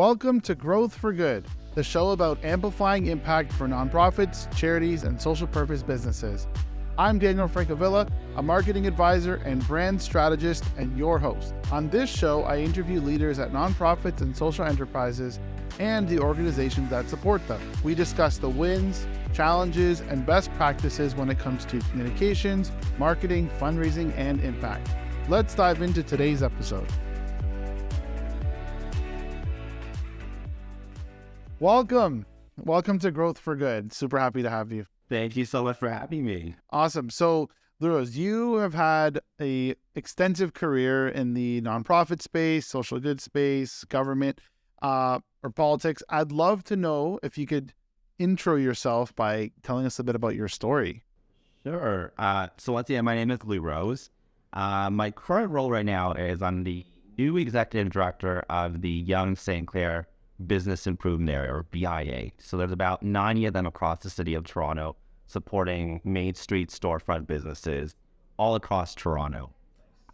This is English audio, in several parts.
Welcome to Growth for Good, the show about amplifying impact for nonprofits, charities, and social purpose businesses. I'm Daniel Francavilla, a marketing advisor and brand strategist, and your host. On this show, I interview leaders at nonprofits and social enterprises and the organizations that support them. We discuss the wins, challenges, and best practices when it comes to communications, marketing, fundraising, and impact. Let's dive into today's episode. Welcome to Growth for Good. Super happy to have you. Thank you so much for having me. Awesome. So, Louroz, you have had a extensive career in the nonprofit space, social good space, government, or politics. I'd love to know if you could intro yourself by telling us a bit about your story. Sure. So once again, my name is Louroz. My current role right now is I'm the new executive director of the Yonge St. Clair Business Improvement Area, or BIA. So there's about 90 of them across the city of Toronto, supporting Main Street storefront businesses all across Toronto.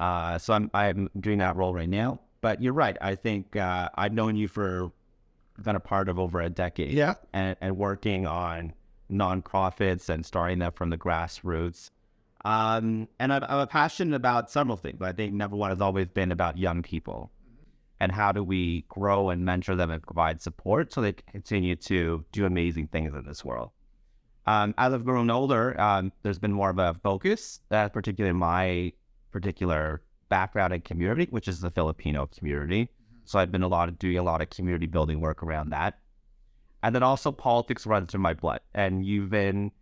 So I'm doing that role right now. But you're right. I think I've known you for been a part of over a decade. Yeah. And working on nonprofits and starting them from the grassroots. And I'm passionate about several things. I think number one has always been about young people. And how do we grow and mentor them and provide support so they can continue to do amazing things in this world? As I've grown older, there's been more of a focus, particularly in my particular background and community, which is the Filipino community. So I've been doing a lot of community building work around that. And then also politics runs through my blood. And you've been,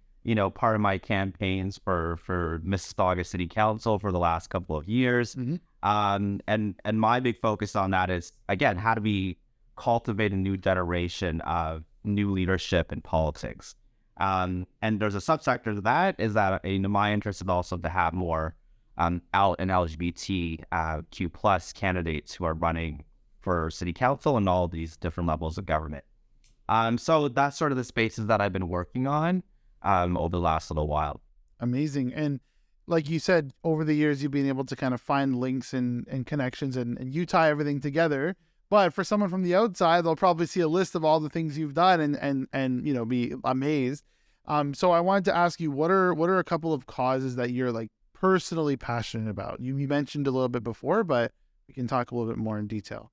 part of my campaigns for Mississauga City Council for the last couple of years. Mm-hmm. And my big focus on that is, again, how do we cultivate a new generation of new leadership in politics? And there's a subsector to that is that my interest is also to have more out and LGBTQ plus candidates who are running for city council and all these different levels of government. So that's sort of the spaces that I've been working on over the last little while. Amazing. And like you said, over the years, you've been able to kind of find links and connections and you tie everything together. But for someone from the outside, they'll probably see a list of all the things you've done and be amazed. So I wanted to ask you, what are a couple of causes that you're like personally passionate about? You mentioned a little bit before, but we can talk a little bit more in detail.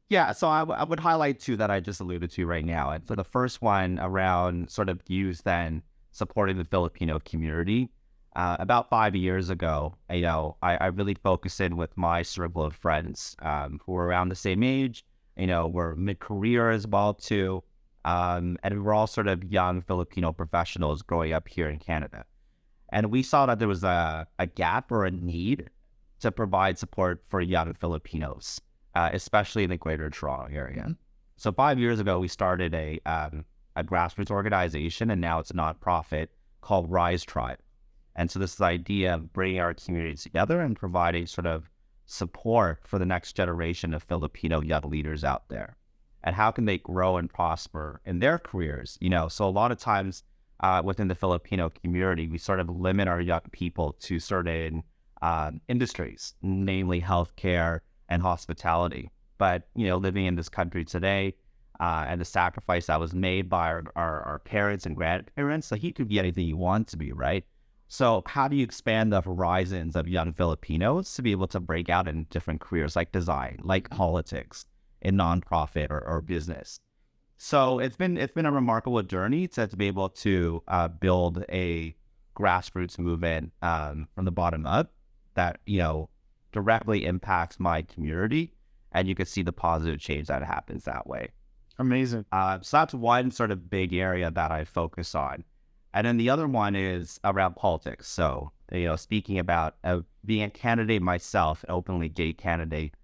Yeah, so I would highlight two that I just alluded to right now. And for the first one around sort of youth and supporting the Filipino community. About 5 years ago, I really focused in with my circle of friends who were around the same age, we're mid-career as well too. And we're all sort of young Filipino professionals growing up here in Canada. And we saw that there was a gap or a need to provide support for young Filipinos, especially in the Greater Toronto area. Mm-hmm. So 5 years ago, we started a grassroots organization, and now it's a nonprofit called Rise Tribe. And so this is the idea of bringing our communities together and providing sort of support for the next generation of Filipino young leaders out there. And how can they grow and prosper in their careers? So a lot of times within the Filipino community, we sort of limit our young people to certain industries, namely healthcare and hospitality. But, living in this country today and the sacrifice that was made by our parents and grandparents, like you could be anything you want to be, right? So how do you expand the horizons of young Filipinos to be able to break out in different careers like design, like politics, in nonprofit or business? So it's been a remarkable journey to be able to build a grassroots movement from the bottom up that, directly impacts my community. And you can see the positive change that happens that way. Amazing. So that's one sort of big area that I focus on. And then the other one is around politics. So, speaking about being a candidate myself, an openly gay candidate,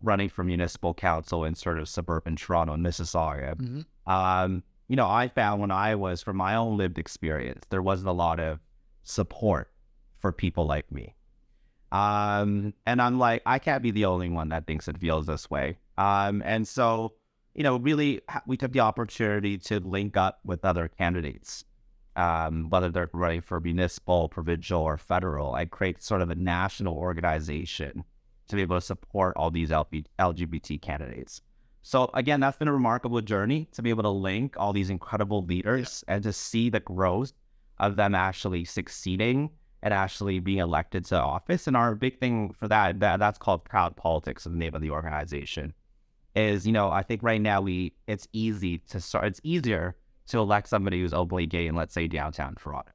running for municipal council in sort of suburban Toronto and Mississauga. Mm-hmm. I found when I was, from my own lived experience, there wasn't a lot of support for people like me. And I'm like, I can't be the only one that thinks it feels this way. And so, really, we took the opportunity to link up with other candidates. Whether they're running for municipal, provincial, or federal, I create sort of a national organization to be able to support all these LGBT candidates. So again, that's been a remarkable journey to be able to link all these incredible leaders and to see the growth of them actually succeeding and actually being elected to office. And our big thing for that's called proud politics, is the name of the organization. Is, I think right now it's easier to elect somebody who's openly gay in, let's say, downtown Toronto.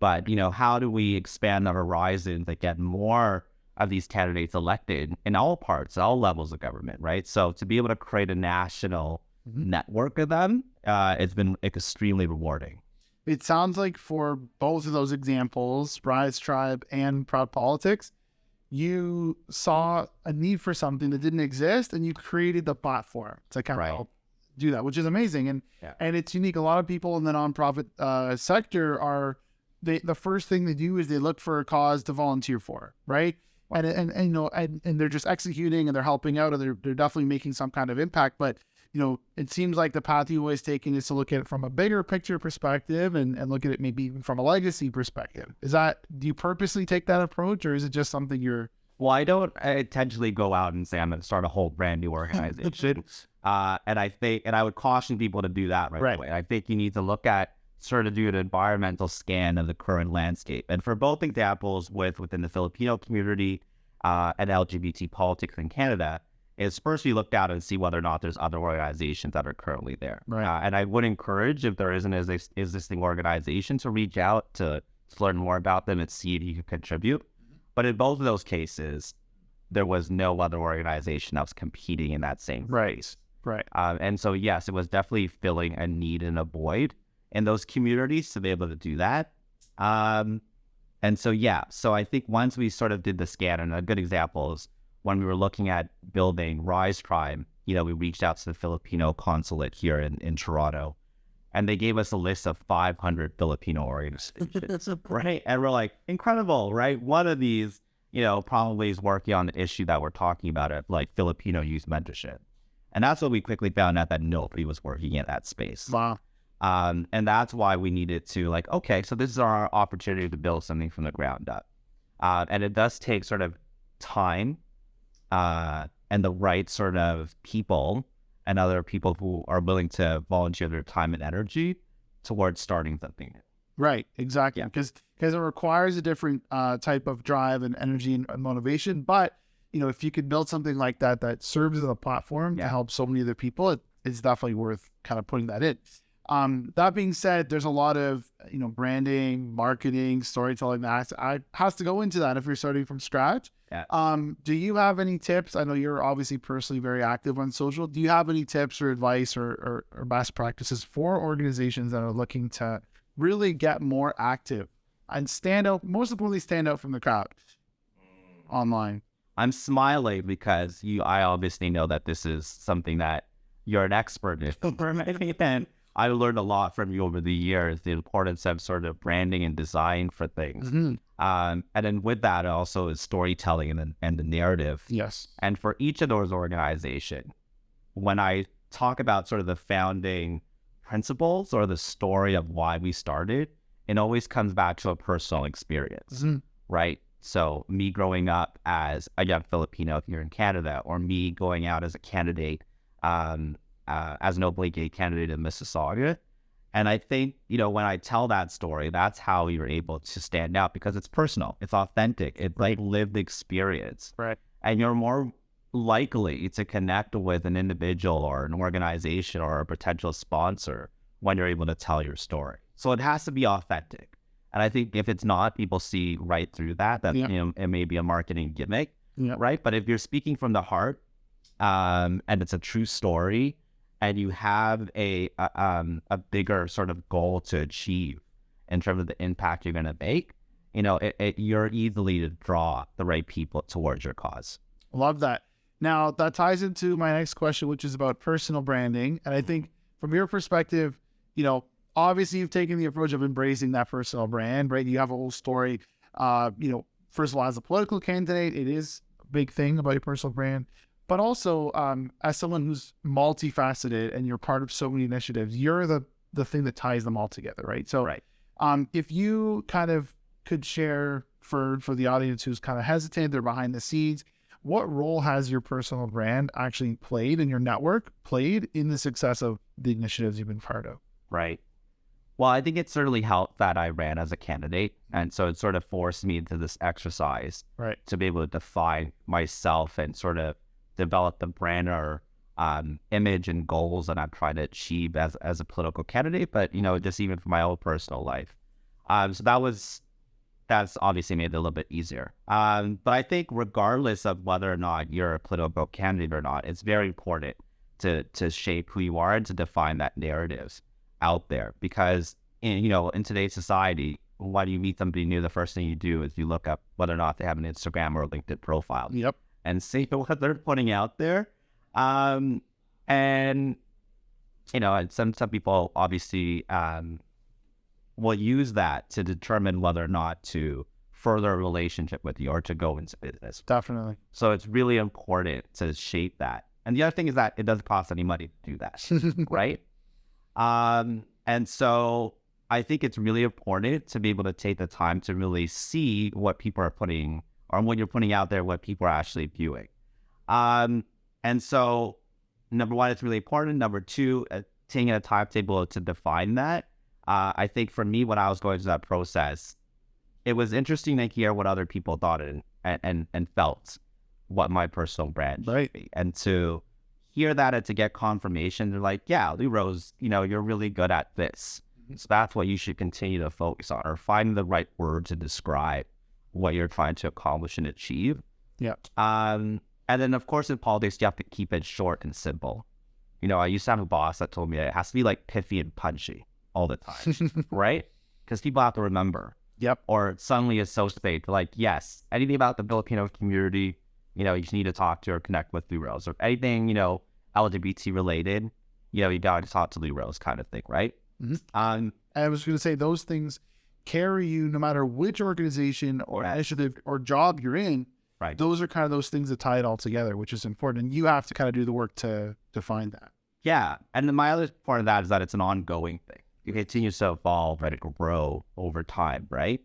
But, how do we expand the horizons that get more of these candidates elected in all parts, all levels of government, right? So to be able to create a national network of them, it's been extremely rewarding. It sounds like for both of those examples, Rise Tribe and Proud Politics, you saw a need for something that didn't exist and you created the platform to kind of help do that, which is amazing. And it's unique. A lot of people in the nonprofit sector the first thing they do is they look for a cause to volunteer for, right? And they're just executing and they're helping out and they're definitely making some kind of impact. But, it seems like the path you always taken is to look at it from a bigger picture perspective and look at it maybe even from a legacy perspective. Do you purposely take that approach, or is it just something you're... Well, I don't intentionally go out and say I'm going to start a whole brand new organization. And I would caution people to do that right away. I think you need to look at, sort of do an environmental scan of the current landscape. And for both examples within the Filipino community and LGBT politics in Canada, is first you look out and see whether or not there's other organizations that are currently there. And I would encourage, if there isn't an existing organization, to reach out to learn more about them and see if you can contribute. But in both of those cases, there was no other organization that was competing in that same space. And so, yes, it was definitely filling a need and a void in those communities to be able to do that. And so, so I think once we sort of did the scan, and a good example is when we were looking at building Rise Tribe, we reached out to the Filipino consulate here in Toronto, and they gave us a list of 500 Filipino organizations, right? And we're like, incredible, right? One of these, probably is working on the issue that we're talking about, like Filipino youth mentorship. And that's what we quickly found out, that nobody was working in that space. Wow. And that's why we needed to okay, so this is our opportunity to build something from the ground up. And it does take sort of time and the right sort of people and other people who are willing to volunteer their time and energy towards starting something new. Right, exactly. Because it requires a different type of drive and energy and motivation. But, if you could build something like that serves as a platform to help so many other people, it's definitely worth kind of putting that in. That being said, there's a lot of, branding, marketing, storytelling that has to go into that if you're starting from scratch. Do you have any tips? I know you're obviously personally very active on social. Do you have any tips or advice or best practices for organizations that are looking to really get more active and stand out, most importantly, stand out from the crowd online? I'm smiling because I obviously know that this is something that you're an expert in. I learned a lot from you over the years, the importance of sort of branding and design for things. And then with that also is storytelling and the narrative. Yes. And for each of those organizations, when I talk about sort of the founding principles or the story of why we started, it always comes back to a personal experience, right? So me growing up as a young Filipino here in Canada, or me going out as a candidate, as an openly gay candidate in Mississauga. And I think, when I tell that story, that's how you're able to stand out, because it's personal, it's authentic, it's like lived experience. Right. And you're more likely to connect with an individual or an organization or a potential sponsor when you're able to tell your story. So it has to be authentic. And I think if it's not, people see right through that, it may be a marketing gimmick, right? But if you're speaking from the heart, and it's a true story, and you have a bigger sort of goal to achieve in terms of the impact you're going to make, you're easily to draw the right people towards your cause. Love that. Now, that ties into my next question, which is about personal branding. And I think from your perspective, obviously you've taken the approach of embracing that personal brand, right? You have a whole story. First of all, as a political candidate, it is a big thing about your personal brand. But also, as someone who's multifaceted and you're part of so many initiatives, you're the thing that ties them all together, right? So, if you kind of could share for the audience who's kind of hesitant, they're behind the scenes, what role has your personal brand actually played in your network, played in the success of the initiatives you've been part of? Right. Well, I think it certainly helped that I ran as a candidate. And so it sort of forced me into this exercise to be able to define myself and sort of develop the brand or image and goals that I'm trying to achieve as a political candidate, but, just even for my own personal life. So that's obviously made it a little bit easier. But I think regardless of whether or not you're a political candidate or not, it's very important to shape who you are and to define that narrative out there, because in today's society, when you meet somebody new, the first thing you do is you look up whether or not they have an Instagram or a LinkedIn profile. Yep. And see what they're putting out there. And some people obviously will use that to determine whether or not to further a relationship with you or to go into business. Definitely. So it's really important to shape that. And the other thing is that it doesn't cost any money to do that, right? And so I think it's really important to be able to take the time to really see what people are putting, or when you're putting out there, what people are actually viewing. And so, number one, it's really important. Number two, taking a timetable to define that. I think for me, when I was going through that process, it was interesting to hear what other people thought and felt what my personal brand should be. And to hear that and to get confirmation, they're like, yeah, Louroz, you're really good at this. So that's what you should continue to focus on, or find the right word to describe what you're trying to accomplish and achieve. Yeah. And then, of course, in politics, you have to keep it short and simple. I used to have a boss that told me it has to be like pithy and punchy all the time, right? Because people have to remember. Yep. Or suddenly associate, like, yes, anything about the Filipino community, you just need to talk to or connect with Louroz, or anything, LGBT related, you got to talk to Louroz kind of thing, right? Mm-hmm. I was going to say, those things carry you no matter which organization or initiative or job you're in. Right. Those are kind of those things that tie it all together, which is important. And you have to kind of do the work to find that. Yeah. And then my other part of that is that it's an ongoing thing. It continues to evolve and grow over time, right?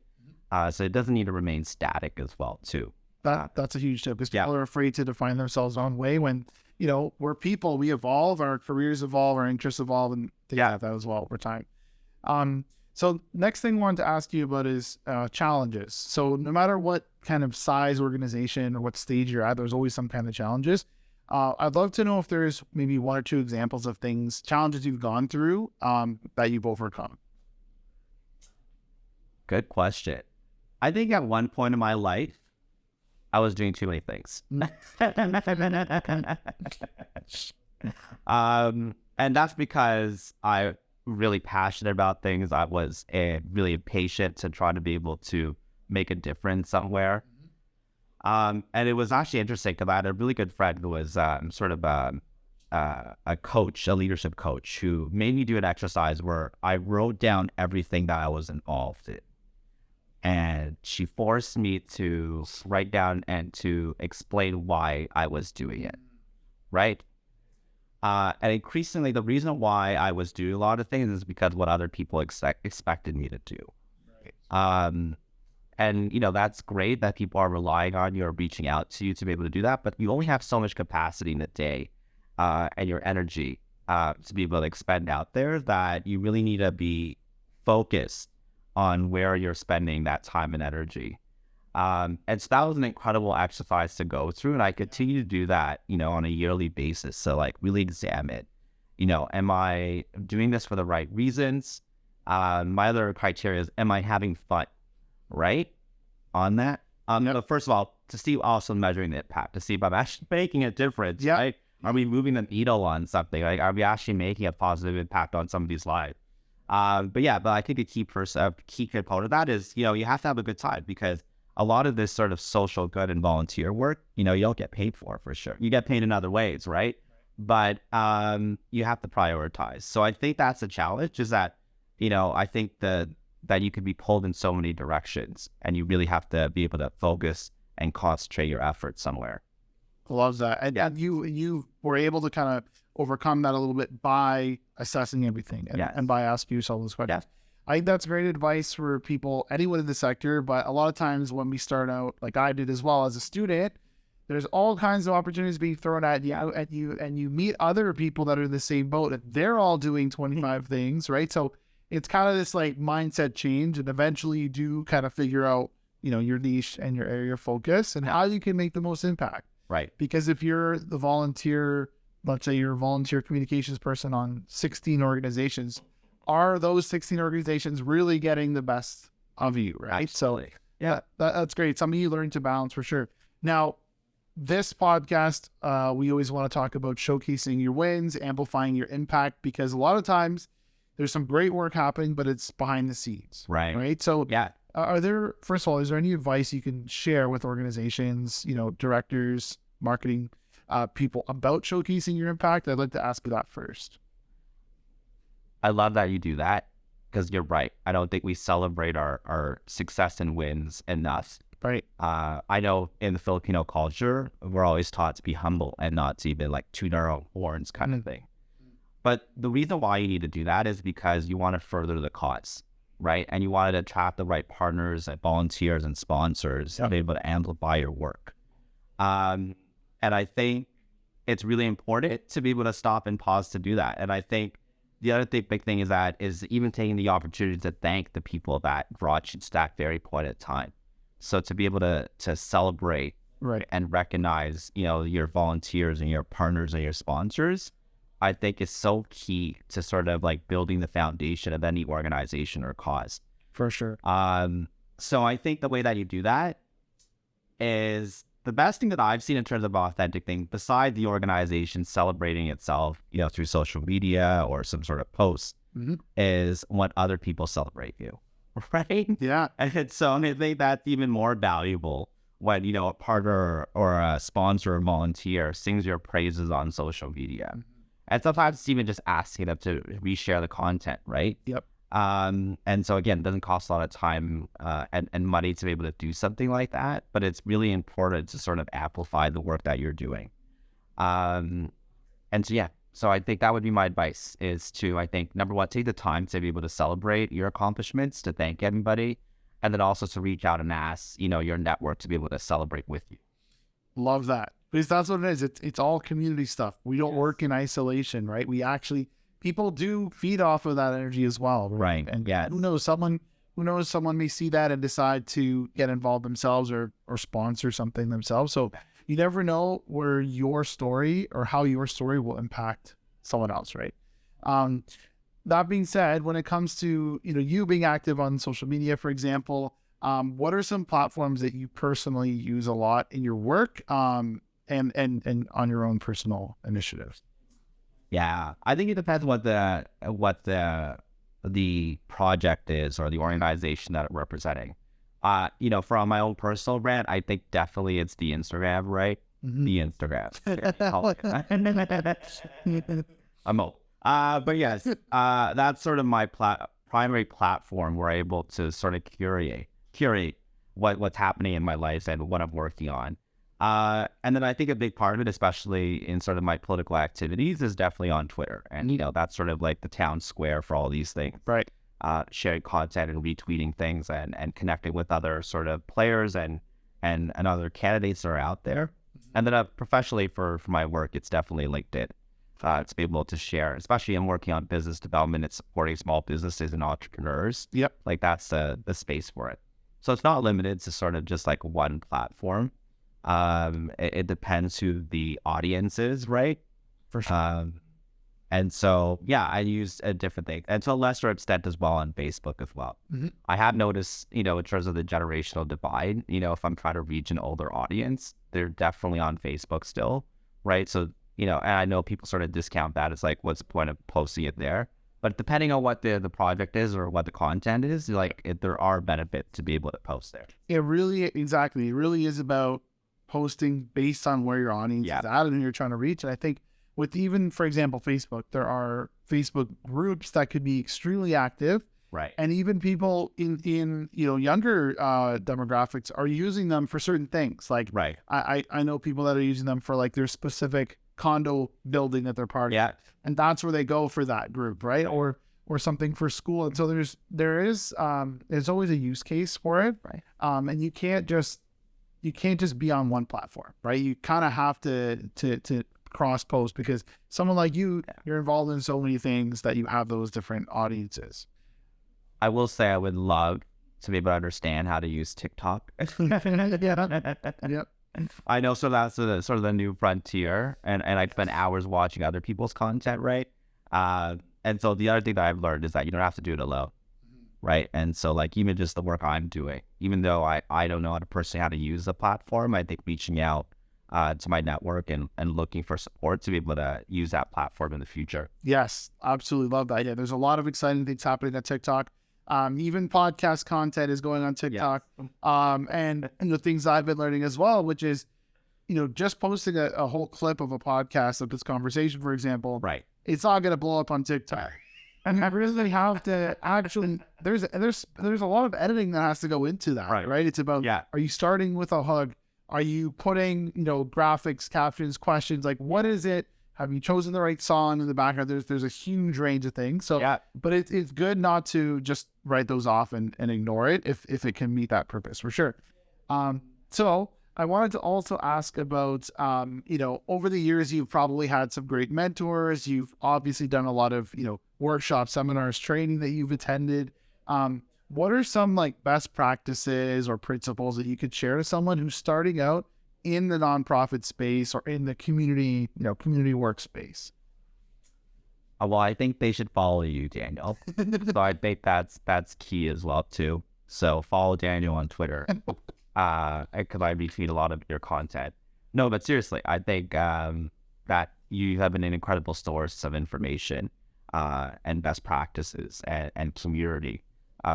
So it doesn't need to remain static as well, too. That's a huge tip, because people are afraid to define themselves on way when, we're people, we evolve, our careers evolve, our interests evolve, and they have that as well over time. So next thing I wanted to ask you about is challenges. So no matter what kind of size organization or what stage you're at, there's always some kind of challenges. I'd love to know if there's maybe one or two examples of challenges you've gone through that you've overcome. Good question. I think at one point in my life, I was doing too many things. And that's because I'm really passionate about things. I was really impatient to try to be able to make a difference somewhere. And it was actually interesting because I had a really good friend who was sort of a coach, a leadership coach, who made me do an exercise where I wrote down everything that I was involved in. And she forced me to write down and to explain why I was doing it, right? And increasingly, the reason why I was doing a lot of things is because what other people expected me to do. Right. And, that's great that people are relying on you or reaching out to you to be able to do that, but you only have so much capacity in a day and your energy to be able to expend out there, that you really need to be focused on where you're spending that time and energy. And so that was an incredible exercise to go through, and I continue to do that, on a yearly basis. So really examine, am I doing this for the right reasons? My other criteria is, am I having fun, right? On that. First of all, to see also measuring the impact, to see if I'm actually making a difference, right? Are we moving the needle on something? Are we actually making a positive impact on somebody's life? But I think a key component of that is, you have to have a good time, because a lot of this sort of social good and volunteer work, you don't get paid for sure. You get paid in other ways, right? But you have to prioritize. So I think that's a challenge, is that, I think that you could be pulled in so many directions, and you really have to be able to focus and concentrate your efforts somewhere. Love that. And you were able to kind of overcome that a little bit by assessing everything and by asking yourself those questions. I think that's great advice for people, anyone in the sector. But a lot of times when we start out, like I did as well as a student, there's all kinds of opportunities being thrown at you, and you meet other people that are in the same boat, and they're all doing 25 things, right? So it's kind of this like mindset change, and eventually you do kind of figure out, your niche and your area of focus and how you can make the most impact. Right. Because if you're the volunteer, let's say you're a volunteer communications person on 16 organizations, are those 16 organizations really getting the best of you, right? Absolutely. So yeah, that's great. Something you learn to balance for sure. Now, this podcast, we always want to talk about showcasing your wins, amplifying your impact, because a lot of times there's some great work happening, but it's behind the scenes. Right. So yeah. First of all, is there any advice you can share with organizations, directors, marketing people about showcasing your impact? I'd like to ask you that first. I love that you do that, because you're right. I don't think we celebrate our success and wins enough. Right. I know in the Filipino culture, we're always taught to be humble and not to even like toot our own horns kind of thing. But the reason why you need to do that is because you want to further the cause, right? And you want to attract the right partners and volunteers and sponsors to be able to amplify your work. And I think it's really important to be able to stop and pause to do that. And I think the other big thing is even taking the opportunity to thank the people that brought you to that very point in time. So to be able to celebrate and recognize, your volunteers and your partners and your sponsors, I think is so key to sort of like building the foundation of any organization or cause. For sure. So I think the way that you do that is the best thing that I've seen in terms of authentic thing, besides the organization celebrating itself, through social media or some sort of post, is when other people celebrate you. Right? Yeah. And so I think that's even more valuable when, a partner or a sponsor or volunteer sings your praises on social media. And sometimes it's even just asking them to reshare the content, right? Yep. And so again, it doesn't cost a lot of time and money to be able to do something like that, but it's really important to sort of amplify the work that you're doing. And so I think that would be my advice, is to, I think, number one, take the time to be able to celebrate your accomplishments, to thank everybody, and then also to reach out and ask, your network to be able to celebrate with you. Love that. Because that's what it is. It's all community stuff. We don't work in isolation, right? People do feed off of that energy as well. Right. And who knows, someone may see that and decide to get involved themselves or sponsor something themselves. So you never know where your story or how your story will impact someone else, right? That being said, when it comes to, you being active on social media, for example, what are some platforms that you personally use a lot in your work, and on your own personal initiatives? Yeah, I think it depends what the project is or the organization that I'm representing. From my own personal brand, I think definitely it's the Instagram, right? Mm-hmm. The Instagram. I'm old. But yes, that's sort of my primary platform where I'm able to sort of curate what's happening in my life and what I'm working on. And then I think a big part of it, especially in sort of my political activities, is definitely on Twitter. And, that's sort of like the town square for all these things. Right. Sharing content and retweeting things and connecting with other sort of players and other candidates that are out there. And then professionally for my work, it's definitely LinkedIn. To be able to share, especially I'm working on business development and supporting small businesses and entrepreneurs. Yep. Like that's the space for it. So it's not limited to sort of just like one platform. It depends who the audience is, right? For sure. And so, yeah, I use a different thing, and to a lesser extent as well on Facebook as well. Mm-hmm. I have noticed, in terms of the generational divide, if I'm trying to reach an older audience, they're definitely on Facebook still, right? So, and I know people sort of discount that. It's like, what's the point of posting it there? But depending on what the project is or what the content is, there are benefits to be able to post there. It really is about posting based on where your audience is at and who you're trying to reach. And I think with even, for example, Facebook, there are Facebook groups that could be extremely active. Right. And even people in younger demographics are using them for certain things. Like, right. I know people that are using them for like their specific condo building that they're part of. Yeah. And that's where they go for that group, right? Or something for school. And so there's always a use case for it. Right. And you can't just you can't just be on one platform, right? You kind of have to cross post, because someone like you, you're involved in so many things that you have those different audiences. I will say I would love to be able to understand how to use TikTok. Yep. I know, so that's sort of the new frontier, and I spend hours watching other people's content, right? And so the other thing that I've learned is that you don't have to do it alone, right? And so like even just the work I'm doing, even though I don't know personally how to use the platform, I think reaching out to my network and looking for support to be able to use that platform in the future. Yes, absolutely love that. Yeah, there's a lot of exciting things happening on TikTok. Even podcast content is going on TikTok. Yeah. And the things I've been learning as well, which is, just posting a whole clip of a podcast of this conversation, for example, right? It's not going to blow up on TikTok. And I really have to actually, there's a lot of editing that has to go into that, right? It's about, are you starting with a hug? Are you putting, graphics, captions, questions? Like, what is it? Have you chosen the right song in the background? There's a huge range of things. So, but it's good not to just write those off and ignore it if it can meet that purpose, for sure. So I wanted to also ask about, over the years, you've probably had some great mentors. You've obviously done a lot of, workshops, seminars, training that you've attended. What are some like best practices or principles that you could share to someone who's starting out in the nonprofit space or in the community, community workspace? Well, I think they should follow you, Daniel. So I think that's key as well too. So follow Daniel on Twitter, because I retweet a lot of your content. No, but seriously, I think that you have been an incredible source of information and best practices and community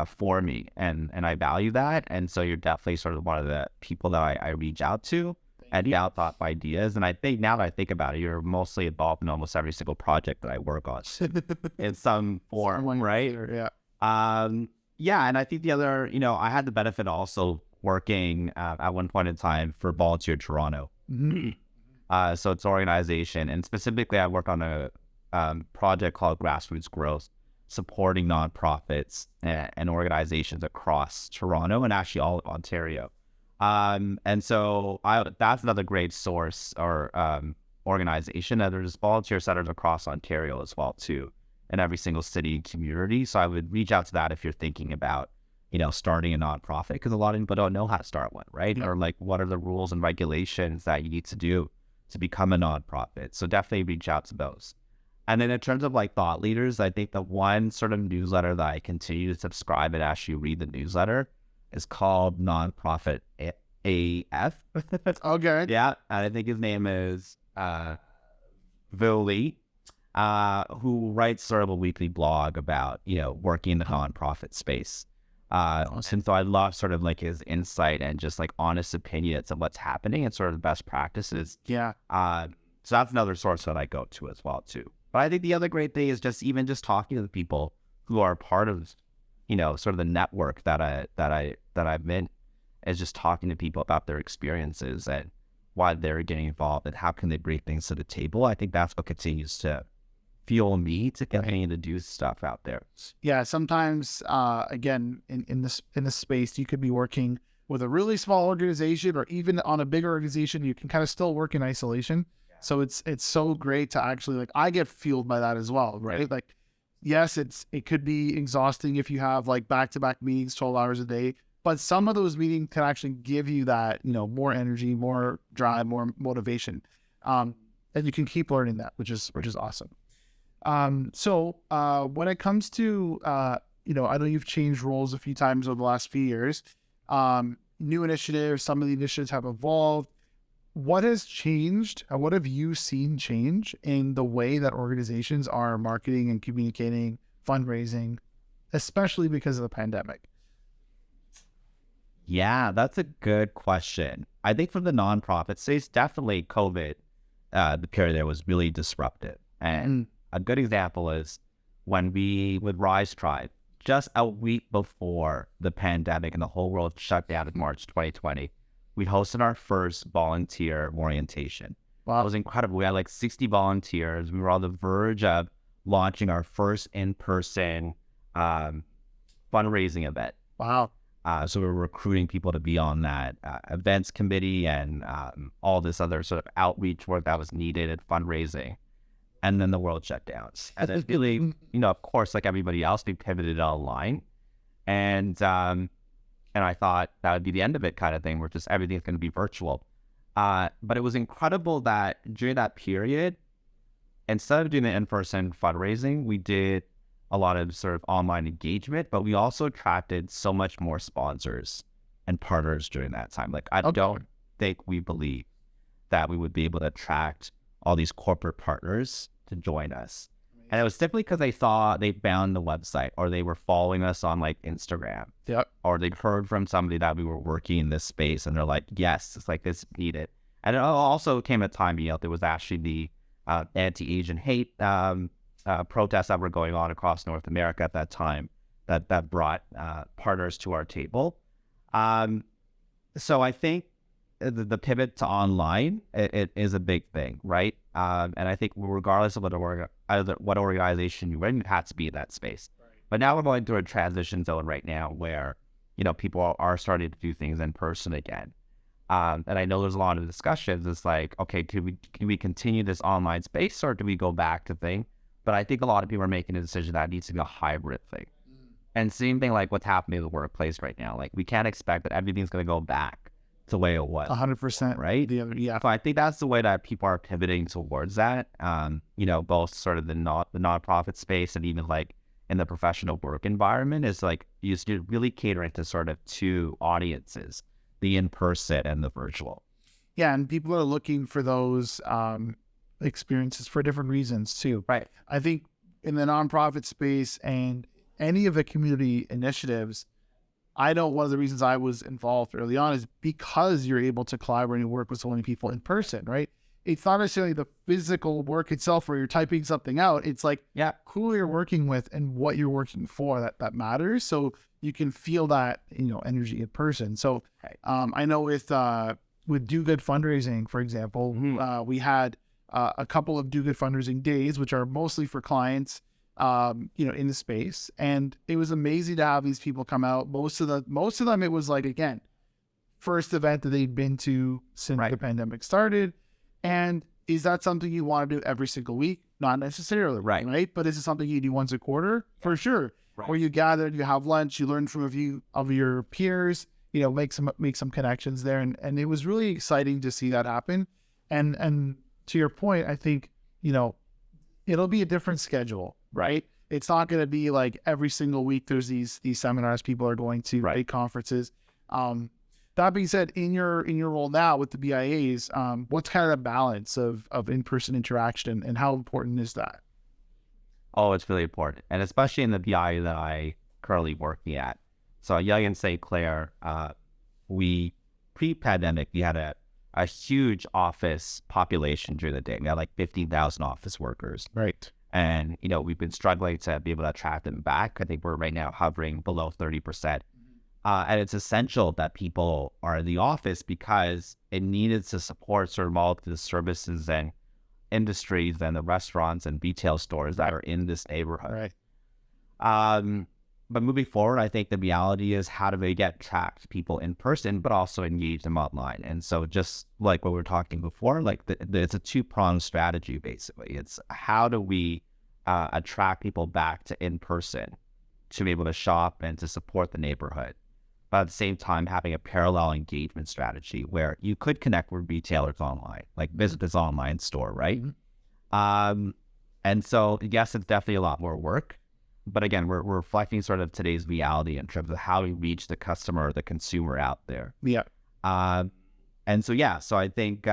for me, and I value that. And so you're definitely sort of one of the people that I reach out to and out thought ideas. And I think now that I think about it, you're mostly involved in almost every single project that I work on in some form, right? Yeah. Yeah, and I think the other, I had the benefit also working at one point in time for Volunteer Toronto. Mm-hmm. So it's an organization, and specifically I work on a project called Grassroots Growth, supporting nonprofits and organizations across Toronto and actually all of Ontario. And so that's another great source or organization. And there's volunteer centers across Ontario as well too, in every single city and community. So I would reach out to that if you're thinking about, starting a nonprofit, because a lot of people don't know how to start one, right? Or like, what are the rules and regulations that you need to do to become a nonprofit? So definitely reach out to those. And then in terms of like thought leaders, I think the one sort of newsletter that I continue to subscribe and actually read the newsletter is called Nonprofit AF. Okay. Yeah. And I think his name is Lee, who writes sort of a weekly blog about, working in the nonprofit space. And so I love sort of like his insight and just like honest opinions of what's happening and sort of the best practices. Yeah. So that's another source that I go to as well too. But I think the other great thing is just talking to the people who are part of, sort of the network that I've been, is just talking to people about their experiences and why they're getting involved and how can they bring things to the table. I think that's what continues to fuel me to continue to do stuff out there. Yeah, sometimes again in this space, you could be working with a really small organization, or even on a bigger organization, you can kind of still work in isolation. So it's so great to actually, like, I get fueled by that as well, right? Yeah. Like, yes, it could be exhausting if you have like back-to-back meetings, 12 hours a day, but some of those meetings can actually give you that, more energy, more drive, more motivation. And you can keep learning that, which is awesome. So when it comes to, I know you've changed roles a few times over the last few years, new initiatives, some of the initiatives have evolved. What has changed? What have you seen change in the way that organizations are marketing and communicating, fundraising, especially because of the pandemic? Yeah, that's a good question. I think from the nonprofit space, definitely COVID, the period there was really disruptive. And a good example is when we, with Rise Tribe, just a week before the pandemic and the whole world shut down in March 2020, we hosted our first volunteer orientation. Wow. It was incredible. We had like 60 volunteers. We were on the verge of launching our first in-person fundraising event. Wow. So we were recruiting people to be on that events committee and all this other sort of outreach work that was needed and fundraising. And then the world shut down. And then really, of course, like everybody else, we pivoted online. And I thought that would be the end of it kind of thing, where just everything's going to be virtual. But it was incredible that during that period, instead of doing the in-person fundraising, we did a lot of sort of online engagement, but we also attracted so much more sponsors and partners during that time. Like, I don't think we believe that we would be able to attract all these corporate partners to join us. And it was typically because they found the website, or they were following us on like Instagram, or they'd heard from somebody that we were working in this space, and they're like, yes, it's like this needed. And it also came a time, there was actually the anti-Asian hate protests that were going on across North America at that time that brought partners to our table. So I think the pivot to online, it is a big thing, right? And I think regardless of what organization you're in, it has to be in that space. Right. But now we're going through a transition zone right now where, people are starting to do things in person again. And I know there's a lot of discussions. It's like, okay, can we continue this online space, or do we go back to thing? But I think a lot of people are making a decision that it needs to be a hybrid thing. And same thing like what's happening in the workplace right now. Like, we can't expect that everything's going to go back to the way it was. 100%. Right? Yeah. So I think that's the way that people are pivoting towards that. Both sort of the nonprofit space and even like in the professional work environment is like you're really catering to sort of two audiences, the in-person and the virtual. Yeah, and people are looking for those experiences for different reasons too. Right. I think in the nonprofit space and any of the community initiatives, I know one of the reasons I was involved early on is because you're able to collaborate and work with so many people in person, right? It's not necessarily the physical work itself where you're typing something out. It's like who you're working with and what you're working for that matters. So you can feel that, energy in person. So I know with Do Good fundraising, for example, we had a couple of Do Good fundraising days, which are mostly for clients, in the space. And it was amazing to have these people come out. Most of them, it was like, again, first event that they'd been to since the pandemic started. And is that something you want to do every single week? Not necessarily, right? But is it something you do once a quarter? For sure. Right. Where you gather, you have lunch, you learn from a few of your peers, make some connections there. And it was really exciting to see that happen. And to your point, I think, it'll be a different schedule, right? It's not going to be like every single week there's these seminars people are going to, right? Conferences. That being said, in your role now with the BIAs, what's kind of the balance of in-person interaction and how important is that? Oh, it's really important. And especially in the BIA that I currently working at. So Yonge St. Clair, we pre-pandemic, we had a huge office population during the day. We had like 15,000 office workers. Right. And, we've been struggling to be able to attract them back. I think we're right now hovering below 30%. And it's essential that people are in the office because it needed to support sort of all of the services and industries and the restaurants and retail stores that are in this neighborhood. Right. But moving forward, I think the reality is how do we attract people in person, but also engage them online? And so just like what we were talking before, like it's a two-pronged strategy, basically. It's how do we attract people back to in person to be able to shop and to support the neighborhood, but at the same time having a parallel engagement strategy where you could connect with retailers online, like visit this online store, right? Mm-hmm. And so, yes, it's definitely a lot more work. But again, we're reflecting sort of today's reality in terms of how we reach the customer or the consumer out there. Yeah. And so, so I think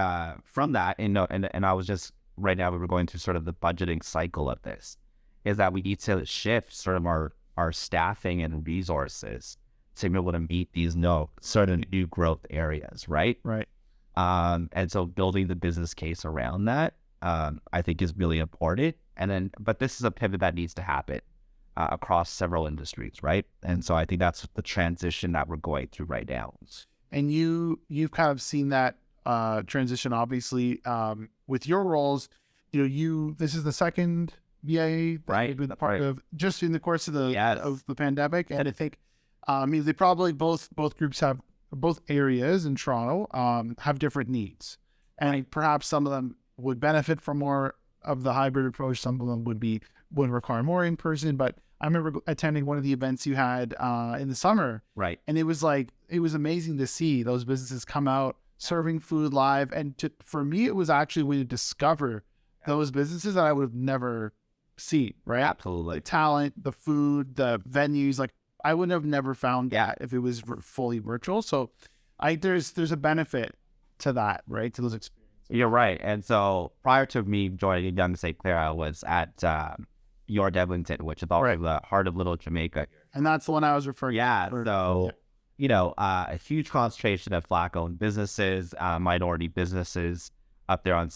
from that, and I was just, right now we were going through sort of the budgeting cycle of this, is that we need to shift sort of our staffing and resources to be able to meet these certain new growth areas, right? Right. And so building the business case around that, I think is really important. But this is a pivot that needs to happen across several industries, right? And so I think that's the transition that we're going through right now. And you've kind of seen that transition, obviously, with your roles. This is the second BIA that you've been part of just in the course of the pandemic. And I think I mean, they probably both groups have, both areas in Toronto have different needs, and perhaps some of them would benefit from more of the hybrid approach. Some of them would require more in person. But I remember attending one of the events you had in the summer, Right. and it was amazing to see those businesses come out serving food live. And for me, it was actually a way to discover those businesses that I would have never seen. Right, Absolutely. the talent, the food, the venues, like. I would have never found that if it was fully virtual. So there's a benefit to that, right? To those experiences. You're right. And so prior to me joining Yonge St, Clair, I was at Yonge St, which is also the heart of Little Jamaica. And that's the one I was referring to. So, a huge concentration of Black-owned businesses, minority businesses up there on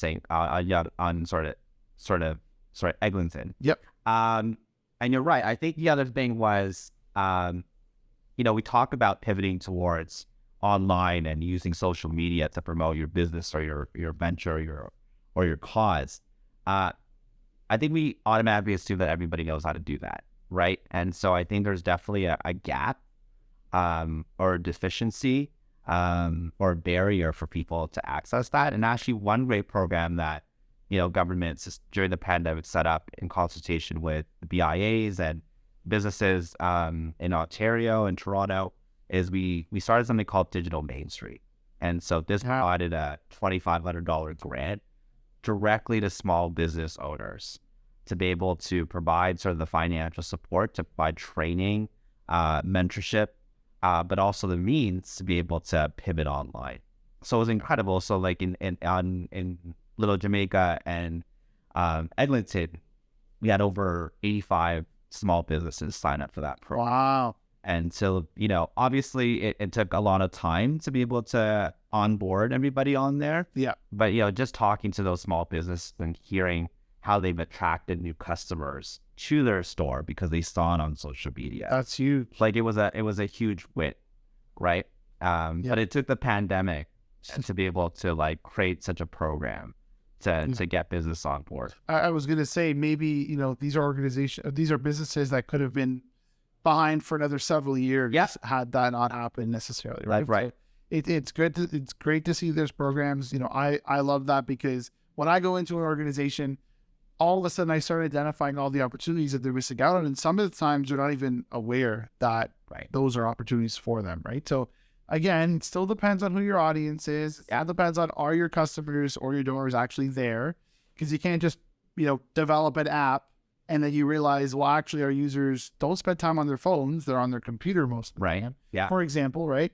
Eglinton. Yep. And you're right. I think the other thing was, we talk about pivoting towards online and using social media to promote your business or your venture or your cause. I think we automatically assume that everybody knows how to do that, right? And so I think there's definitely a gap or a deficiency or a barrier for people to access that. And actually one great program that, governments during the pandemic set up in consultation with the BIAs and businesses in Ontario and Toronto is we started something called Digital Main Street. And so this provided a $2,500 grant directly to small business owners to be able to provide sort of the financial support, to provide training, mentorship, but also the means to be able to pivot online. So it was incredible. So like in Little Jamaica and Eglinton, we had over 85 small businesses sign up for that program. Wow. And so, obviously it took a lot of time to be able to onboard everybody on there. Yeah. But, just talking to those small businesses and hearing how they've attracted new customers to their store because they saw it on social media. That's huge. Like it was a huge win, right? But it took the pandemic to be able to like create such a program to get business on board. I was going to say, maybe, these are businesses that could have been behind for another several years had that not happened necessarily. Right. Right. So it's great to see there's programs. I love that because when I go into an organization, all of a sudden I start identifying all the opportunities that they're missing out on. And some of the times they're not even aware that those are opportunities for them. Right. So again, it still depends on who your audience is. It depends on, are your customers or your donors actually there? Because you can't just, develop an app and then you realize, well, actually our users don't spend time on their phones. They're on their computer most of the time. Yeah. For example, right?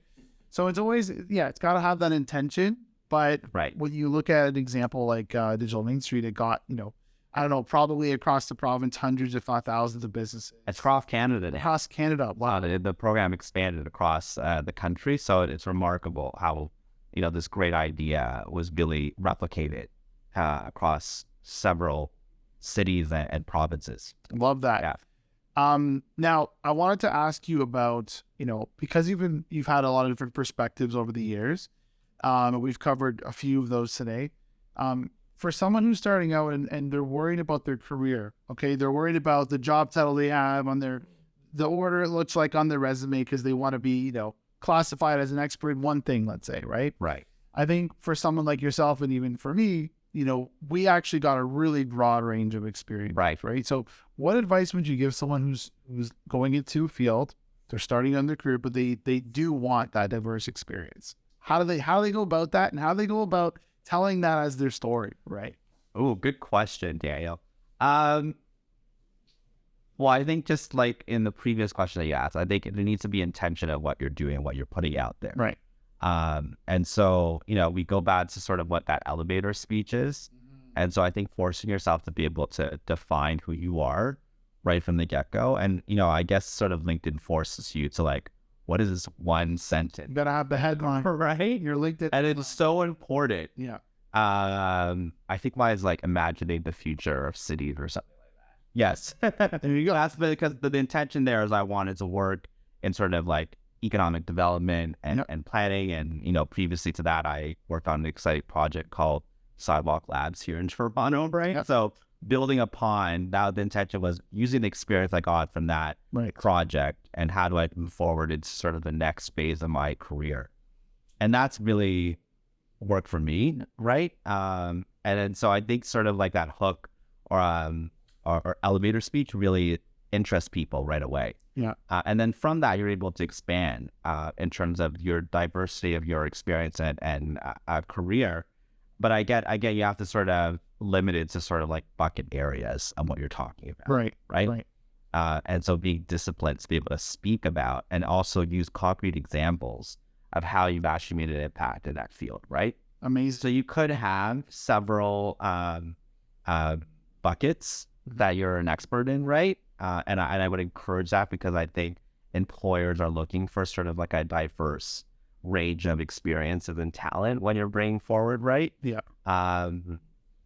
So it's always, it's got to have that intention. But when you look at an example like Digital Main Street, it got, I don't know, probably across the province, hundreds, if not thousands of businesses. Across Canada. Across Canada. Wow. The program expanded across the country. So it's remarkable how, this great idea was really replicated across several cities and provinces. Love that. Yeah. Now, I wanted to ask you about, because you've had a lot of different perspectives over the years. We've covered a few of those today. For someone who's starting out and they're worried about their career, okay, they're worried about the job title they have on the order it looks like on their resume because they want to be, classified as an expert in one thing, let's say, right? Right. I think for someone like yourself and even for me, we actually got a really broad range of experience. Right. So what advice would you give someone who's going into a field, they're starting on their career, but they do want that diverse experience? How do they go about that, and how do they go about telling that as their story, right? Oh, good question, Daniel. Well, I think just like in the previous question that you asked, I think there needs to be intention of what you're doing and what you're putting out there. Right. And so, we go back to sort of what that elevator speech is. And so I think forcing yourself to be able to define who you are right from the get-go. And, I guess sort of LinkedIn forces you to like, what is this one sentence? You gotta have the headline. Right. Your LinkedIn. And it's so important. Yeah. I think mine is like imagining the future of cities or something like that. Yes. There you go. That's because the intention there is I wanted to work in sort of like economic development and planning. And, previously to that, I worked on an exciting project called Sidewalk Labs here in Toronto, right? Yep. So building upon that, the intention was using the experience I got from that project and how do I move forward into sort of the next phase of my career. And that's really worked for me, right? And then so I think sort of like that hook or elevator speech really interests people right away. Yeah. And then from that, you're able to expand in terms of your diversity of your experience and career. But I get you have to sort of limit it to sort of like bucket areas of what you're talking about. Right. And so being disciplined to be able to speak about and also use concrete examples of how you've actually made an impact in that field, right? Amazing. So you could have several buckets that you're an expert in, right? And I would encourage that because I think employers are looking for sort of like a diverse range of experiences and talent when you're bringing forward, right? Yeah.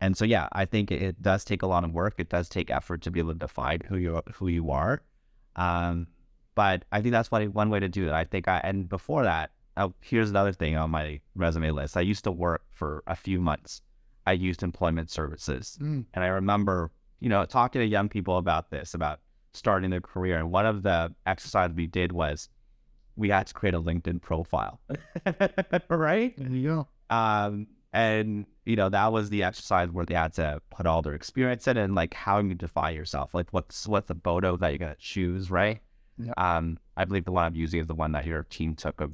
And so, yeah, I think it does take a lot of work. It does take effort to be able to define who you are. But I think that's one way to do it. I think and before that, here's another thing on my resume list. I used to work for a few months. I used employment services. And I remember, talking to young people about this, about starting their career. And one of the exercises we did was we had to create a LinkedIn profile, right? There you go. And, that was the exercise where they had to put all their experience in and like how you define yourself, like what's the photo that you're going to choose, right? Yeah. I believe the one I'm using is the one that your team took of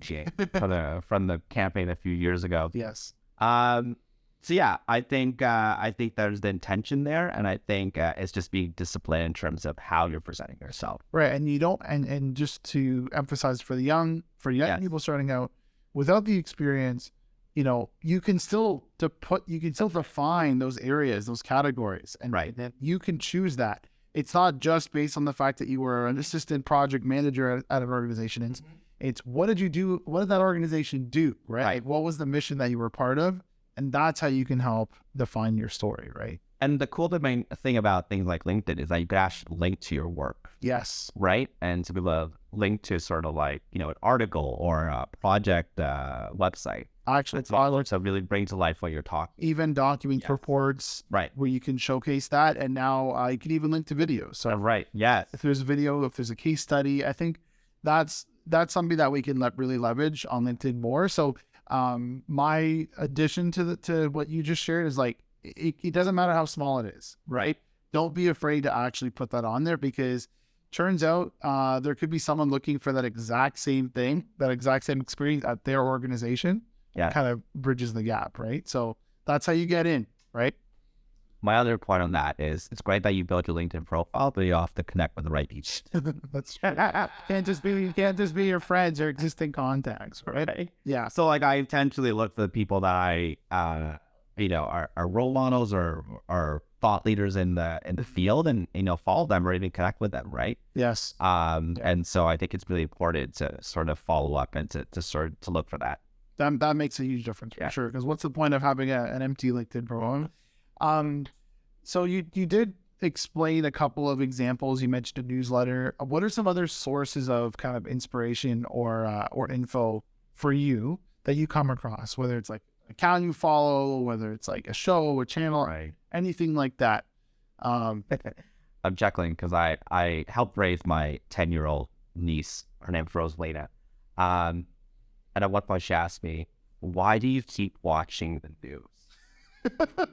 from the campaign a few years ago. Yes. So yeah, I think there's the intention there, and I think it's just being disciplined in terms of how you're presenting yourself. Right, and you don't, and just to emphasize for young people starting out, without the experience, you can still define those areas, those categories, and then you can choose that. It's not just based on the fact that you were an assistant project manager at an organization. It's what did you do? What did that organization do? Right? Like, what was the mission that you were part of? And that's how you can help define your story, right? And the cool thing about things like LinkedIn is that you can actually link to your work. Yes. Right? And to be able to link to sort of like, an article or a project website. Actually, it's all to really bring to life what you're talking. Even document reports, right, where you can showcase that. And now you can even link to videos. So right, yes. If there's a video, if there's a case study, I think that's something that we can really leverage on LinkedIn more. So my addition to what you just shared is like, it doesn't matter how small it is, right? Don't be afraid to actually put that on there, because turns out there could be someone looking for that exact same thing, that exact same experience at their organization. Yeah. Kind of bridges the gap, right? So that's how you get in, right? My other point on that is it's great that you build your LinkedIn profile, but you have to connect with the right people. That's true. You can't just be your friends or existing contacts, right? Yeah. So like I intentionally look for the people that I are role models or thought leaders in the field, and follow them or even connect with them, right? Yes. And so I think it's really important to sort of follow up and to look for that. That makes a huge difference, for sure. Because what's the point of having an empty LinkedIn profile? So you did explain a couple of examples. You mentioned a newsletter. What are some other sources of kind of inspiration or info for you that you come across? Whether it's like an account you follow, whether it's like a show, a channel, anything like that. I'm chuckling because I helped raise my 10-year-old niece. Her name's Rosalina. And at one point she asked me, "Why do you keep watching the news?"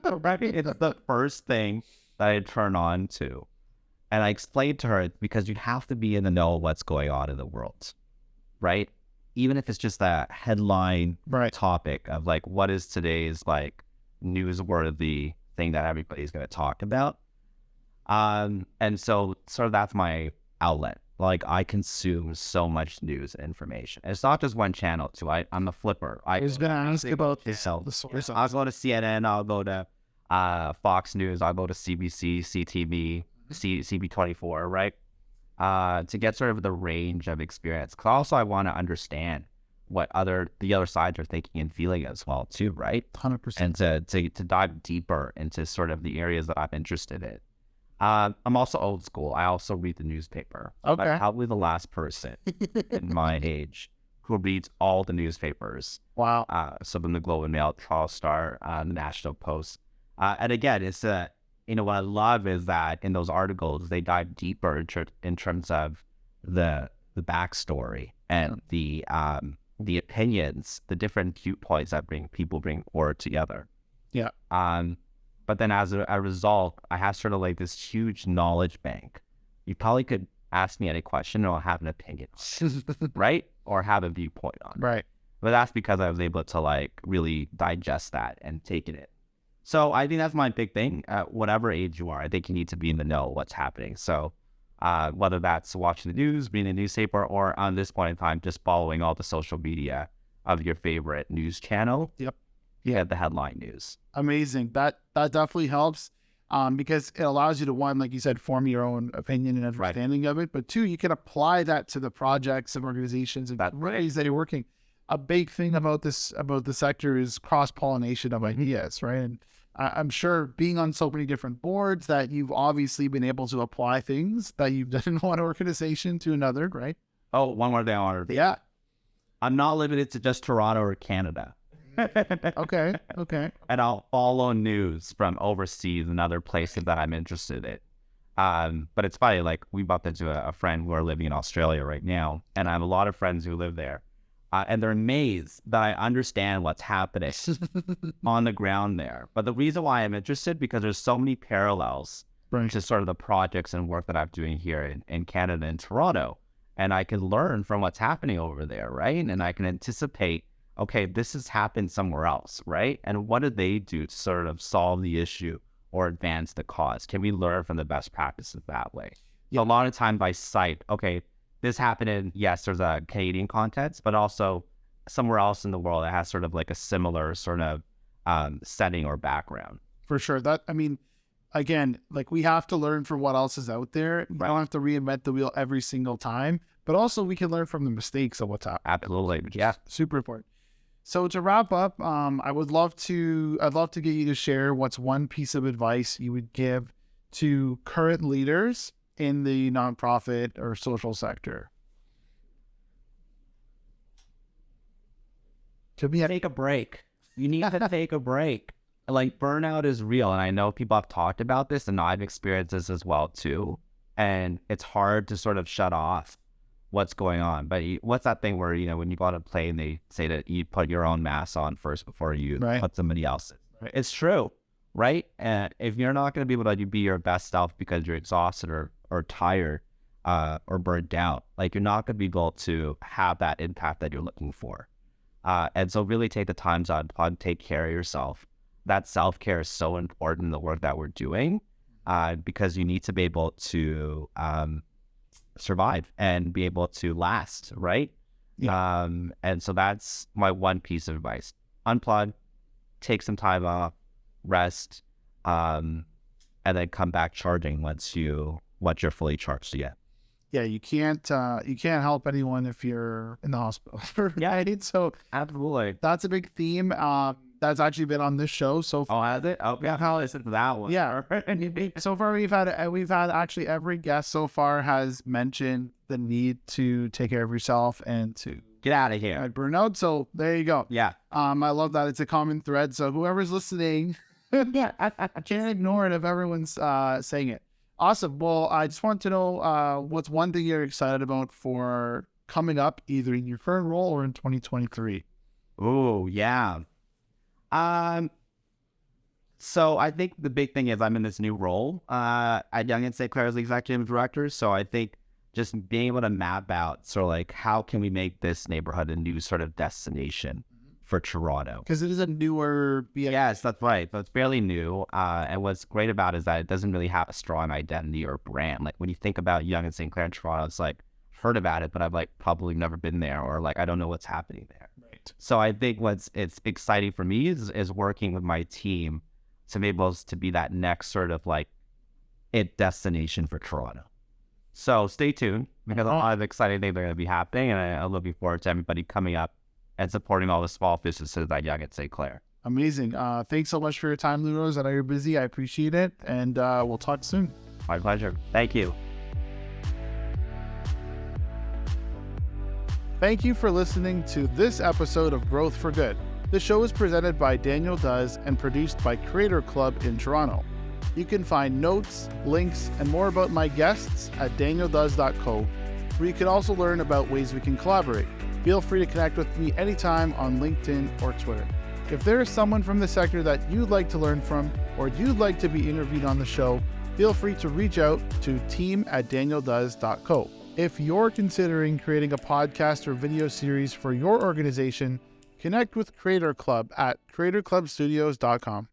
Right? It's the first thing that I turn on to. And I explained to her, because you have to be in the know of what's going on in the world, right? Even if it's just a headline topic of like, what is today's like newsworthy thing that everybody's going to talk about? And so sort of that's my outlet. Like I consume so much news and information. It's not just one channel too. I'm a flipper. I was going to ask about the source. I'll go to CNN. I'll go to Fox News. I'll go to CBC, CTV, CB24, right? To get sort of the range of experience. Because also I want to understand what the other sides are thinking and feeling as well too, right? 100%. And to dive deeper into sort of the areas that I'm interested in. I'm also old school. I also read the newspaper. Okay. I'm probably the last person in my age who reads all the newspapers. Wow. So from the Globe and Mail, Charles Star, the National Post. And again, it's what I love is that in those articles, they dive deeper in terms of the backstory and the opinions, the different viewpoints that people bring forward together. Yeah. But then as a result, I have sort of like this huge knowledge bank. You probably could ask me any question and I'll have an opinion, right? Or have a viewpoint on it. Right. But that's because I was able to like really digest that and take it in. So I think that's my big thing. At whatever age you are, I think you need to be in the know what's happening. So whether that's watching the news, reading the newspaper, or on this point in time, just following all the social media of your favorite news channel. Yep. Yeah, the headline news. Amazing. That definitely helps because it allows you to, one, like you said, form your own opinion and understanding of it. But two, you can apply that to the projects and organizations and ways that you're working. A big thing about the sector is cross-pollination of ideas, right? And I'm sure being on so many different boards that you've obviously been able to apply things that you've done in one organization to another, right? Oh, one more thing I wanted to. Yeah. I'm not limited to just Toronto or Canada. Okay. And I'll follow news from overseas and other places that I'm interested in. But it's funny, like we bumped into a friend who are living in Australia right now, and I have a lot of friends who live there. And they're amazed that I understand what's happening on the ground there. But the reason why I'm interested, because there's so many parallels to sort of the projects and work that I'm doing here in Canada and Toronto. And I can learn from what's happening over there, right? And I can anticipate, okay, this has happened somewhere else, right? And what did they do to sort of solve the issue or advance the cause? Can we learn from the best practices that way? So a lot of times I cite, okay, this happened in, yes, there's a Canadian context, but also somewhere else in the world that has sort of like a similar sort of setting or background. For sure. That, I mean, again, like we have to learn from what else is out there. We don't have to reinvent the wheel every single time, but also we can learn from the mistakes of what's happening. Absolutely. Yeah. Super important. So to wrap up, I'd love to get you to share what's one piece of advice you would give to current leaders in the nonprofit or social sector. Take a break. You need to take a break. Like burnout is real. And I know people have talked about this and I've experienced this as well too. And it's hard to sort of shut off what's going on. But what's that thing where, when you go on a plane, they say that you put your own mask on first before you put somebody else's. Right. It's true, right? And if you're not going to be able to be your best self because you're exhausted or tired or burned out, like you're not going to be able to have that impact that you're looking for. And so really take the time to take care of yourself. That self-care is so important in the work that we're doing because you need to be able to survive and be able to last, right? Yeah. And so that's my one piece of advice. Unplug, take some time off, rest, and then come back charging once you're fully charged again. Yeah, you can't help anyone if you're in the hospital. Right? So absolutely, that's a big theme. That's actually been on this show so far. Oh, has it? Oh, yeah, I'll listen to that one. Yeah. So far, we've had actually every guest so far has mentioned the need to take care of yourself and to get out of here. Burnout. So there you go. Yeah. I love that. It's a common thread. So whoever's listening, I can't ignore it if everyone's saying it. Awesome. Well, I just want to know what's one thing you're excited about for coming up, either in your current role or in 2023. Oh, yeah. So I think the big thing is I'm in this new role at Yonge St. Clair as the executive director. So I think just being able to map out sort of like how can we make this neighborhood a new sort of destination for Toronto. Because it is a newer BIA. Yes, that's right. So it's fairly new. And what's great about it is that it doesn't really have a strong identity or brand. Like when you think about Yonge St. Clair in Toronto, it's like heard about it, but I've like probably never been there or like I don't know what's happening there. Right. So I think it's exciting for me is working with my team to be able to be that next sort of like destination for Toronto. So stay tuned because a lot of exciting things are going to be happening, and I'm looking forward to everybody coming up and supporting all the small businesses at Yonge St. Clair. Amazing. Thanks so much for your time, Louroz. I know you're busy. I appreciate it, and we'll talk soon. My pleasure. Thank you. Thank you for listening to this episode of Growth for Good. The show is presented by Daniel Does and produced by CreatorClub in Toronto. You can find notes, links, and more about my guests at danieldoes.co, where you can also learn about ways we can collaborate. Feel free to connect with me anytime on LinkedIn or Twitter. If there is someone from the sector that you'd like to learn from, or you'd like to be interviewed on the show, feel free to reach out to team@danieldoes.co. If you're considering creating a podcast or video series for your organization, connect with CreatorClub at creatorclubstudios.com.